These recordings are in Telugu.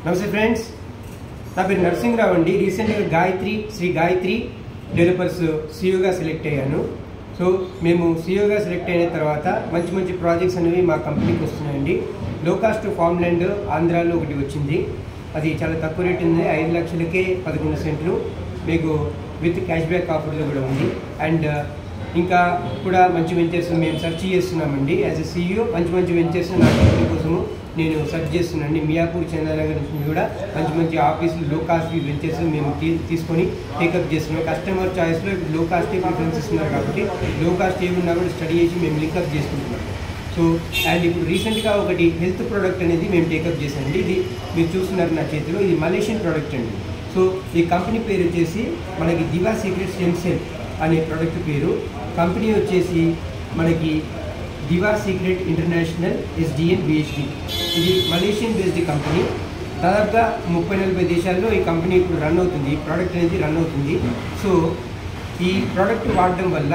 నమస్తే ఫ్రెండ్స్, నా పేరు నరసింహరావు అండి. రీసెంట్గా శ్రీ గాయత్రి డెవలపర్స్ సీఈఓగా సెలెక్ట్ అయ్యాను. సో మేము సీఈఓగా సెలెక్ట్ అయిన తర్వాత మంచి మంచి ప్రాజెక్ట్స్ అనేవి మా కంపెనీకి వస్తున్నాయండి. లో కాస్ట్ ఫార్మ్ ల్యాండ్ ఆంధ్రాలో ఒకటి వచ్చింది. అది చాలా తక్కువ రేట్ ఉంది, 5 లక్షలకే 11 సెంట్లు. మీకు విత్ క్యాష్ బ్యాక్ ఆఫర్లో కూడా ఉంది. అండ్ ఇంకా కూడా మంచి వెంచర్స్ మేము సెర్చ్ చేస్తున్నామండి. యాజ్ ఎ సీఈఓ మంచి వెంచర్స్ నా కంపెనీ కోసము నేను సెర్చ్ చేస్తున్నానండి. మియాపూర్ చందానగర్ నుంచి కూడా మంచి ఆఫీసులు లో కాస్ట్ వెంచర్స్ మేము తీసుకొని టేకప్ చేస్తున్నాం. కస్టమర్ చాయిస్లో ఇప్పుడు లో కాస్టే ప్రిఫరెన్స్ ఇస్తున్నారు కాబట్టి లో కాస్ట్ ఏమున్నా కూడా స్టడీ చేసి మేము లింకప్ చేసుకుంటున్నాం. సో అండ్ ఇప్పుడు రీసెంట్గా ఒకటి హెల్త్ ప్రోడక్ట్ అనేది మేము టేకప్ చేసామండి. ఇది మీరు చూస్తున్నారు నా చేతిలో, ఇది మలేషియన్ ప్రోడక్ట్ అండి. సో ఈ కంపెనీ పేరు వచ్చేసి మనకి దివా సీక్రెట్ స్టెమ్ సెల్ అనే ప్రోడక్ట్ పేరు. కంపెనీ వచ్చేసి మనకి దివా సీక్రెట్ ఇంటర్నేషనల్ SDN BHD. ఇది మలేషియన్ బేస్డ్ కంపెనీ. దాదాపుగా 30-40 దేశాల్లో ఈ కంపెనీ ఇప్పుడు రన్ అవుతుంది, ఈ ప్రోడక్ట్ అనేది రన్ అవుతుంది. సో ఈ ప్రోడక్ట్ వాడడం వల్ల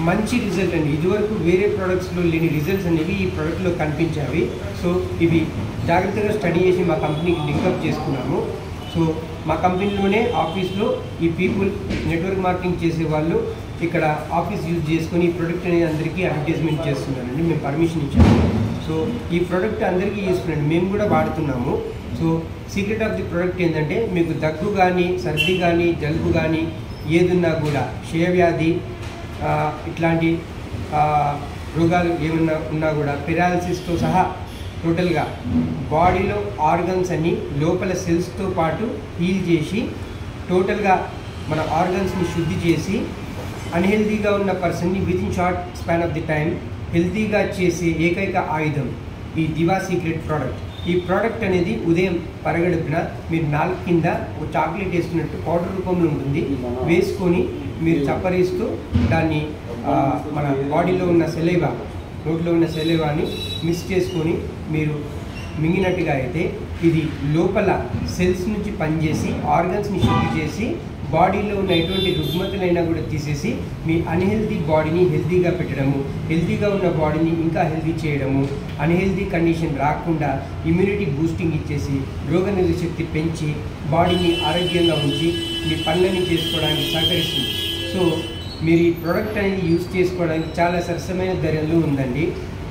మంచి రిజల్ట్ అండి. ఇదివరకు వేరే ప్రోడక్ట్స్లో లేని రిజల్ట్స్ అనేవి ఈ ప్రోడక్ట్లో కనిపించాయి. సో ఇవి జాగ్రత్తగా స్టడీ చేసి మా కంపెనీకి లింకప్ చేసుకున్నాము. సో మా కంపెనీలోనే ఆఫీస్లో ఈ పీపుల్ నెట్వర్క్ మార్కెటింగ్ చేసే వాళ్ళు ఇక్కడ ఆఫీస్ యూజ్ చేసుకొని ఈ ప్రోడక్ట్ అనేది అందరికీ అడ్వర్టైజ్మెంట్ చేస్తున్నారండి. మేము పర్మిషన్ ఇచ్చాము. సో ఈ ప్రోడక్ట్ అందరికీ యూస్ఫుల్, మేము కూడా వాడుతున్నాము. So secret of the product ఏంటంటే మీకు దగ్గు కానీ సర్ది కానీ జలుబు కానీ ఏదున్నా కూడా క్షయవ్యాధి ఇట్లాంటి రోగాలు ఏమన్నా ఉన్నా కూడా పెరాలసిస్తో సహా టోటల్గా బాడీలో ఆర్గన్స్ అన్ని లోపల సెల్స్తో పాటు హీల్ చేసి టోటల్గా మన ఆర్గన్స్ని శుద్ధి చేసి అన్హెల్దీగా ఉన్న పర్సన్ని within short span of the time హెల్తీగా చేసే ఏకైక ఆయుధం ఈ దివా సీక్రెట్ ప్రోడక్ట్. ఈ ప్రోడక్ట్ అనేది ఉదయం పరగడుపున మీరు నాలుగు కింద ఒక చాక్లెట్ వేసుకున్నట్టు పౌడర్ రూపంలో ఉంటుంది, వేసుకొని మీరు చప్పరిస్తూ దాన్ని మన బాడీలో ఉన్న సెలైవా, నోట్లో ఉన్న సెలైవాని మిక్స్ చేసుకొని మీరు మింగినట్టుగా అయితే ఇది లోపల సెల్స్ నుంచి పనిచేసి ఆర్గన్స్ని శుద్ధి చేసి బాడీలో ఉన్న ఎటువంటి రుగ్మతలైనా కూడా తీసేసి మీ అన్హెల్దీ బాడీని హెల్తీగా పెట్టడము, హెల్తీగా ఉన్న బాడీని ఇంకా హెల్తీ చేయడము, అన్హెల్దీ కండిషన్ రాకుండా ఇమ్యూనిటీ బూస్టింగ్ ఇచ్చేసి రోగనిరోధక శక్తి పెంచి బాడీని ఆరోగ్యంగా ఉంచి మీ పనులని చేసుకోవడానికి సహకరిస్తుంది. సో మీరు ఈ ప్రోడక్ట్ అనేది యూజ్ చేసుకోవడానికి చాలా సరసమైన ధరలు ఉందండి.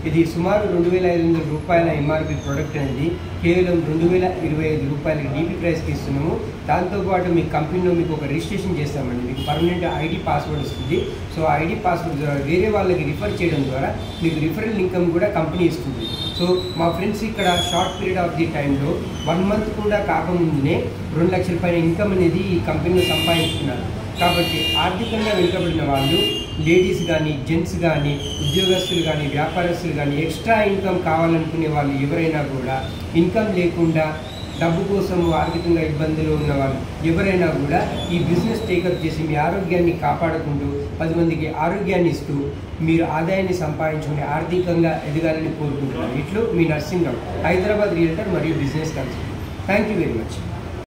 ఇది సుమారు 2,500 రూపాయల MRP ప్రోడక్ట్ అనేది కేవలం 2,025 రూపాయలకి DP ప్రైస్కి ఇస్తున్నాము. దాంతోపాటు మీ కంపెనీలో మీకు ఒక రిజిస్ట్రేషన్ చేస్తామండి. మీకు పర్మనెంట్ ID పాస్వర్డ్ వస్తుంది. సో ID పాస్వర్డ్ ద్వారా వేరే వాళ్ళకి రిఫర్ చేయడం ద్వారా మీకు రిఫరల్ ఇన్కమ్ కూడా కంపెనీ ఇస్తుంది. సో మా ఫ్రెండ్స్ ఇక్కడ షార్ట్ పీరియడ్ ఆఫ్ ది టైంలో 1 మంత్ కూడా కాకముందునే 2 లక్షల పైన ఇన్కమ్ అనేది ఈ కంపెనీలో సంపాదించుకున్నారు. కాబట్టి ఆర్థికంగా వెనుకబడిన వాళ్ళు, లేడీస్ కానీ జెంట్స్ కానీ ఉద్యోగస్తులు కానీ వ్యాపారస్తులు కానీ ఎక్స్ట్రా ఇన్కమ్ కావాలనుకునే వాళ్ళు ఎవరైనా కూడా ఇన్కమ్ లేకుండా డబ్బు కోసం ఆర్థికంగా ఇబ్బందులు ఉన్న వాళ్ళు ఎవరైనా కూడా ఈ బిజినెస్ టేకప్ చేసి మీ ఆరోగ్యాన్ని కాపాడుకుంటూ 10 మందికి ఆరోగ్యాన్ని ఇస్తూ మీరు ఆదాయాన్ని సంపాదించుకుని ఆర్థికంగా ఎదగాలని కోరుకుంటున్నారు. ఇట్లు మీ నరసింహరావు, హైదరాబాద్ రియల్టర్ మరియు business consultant. Thank you very much.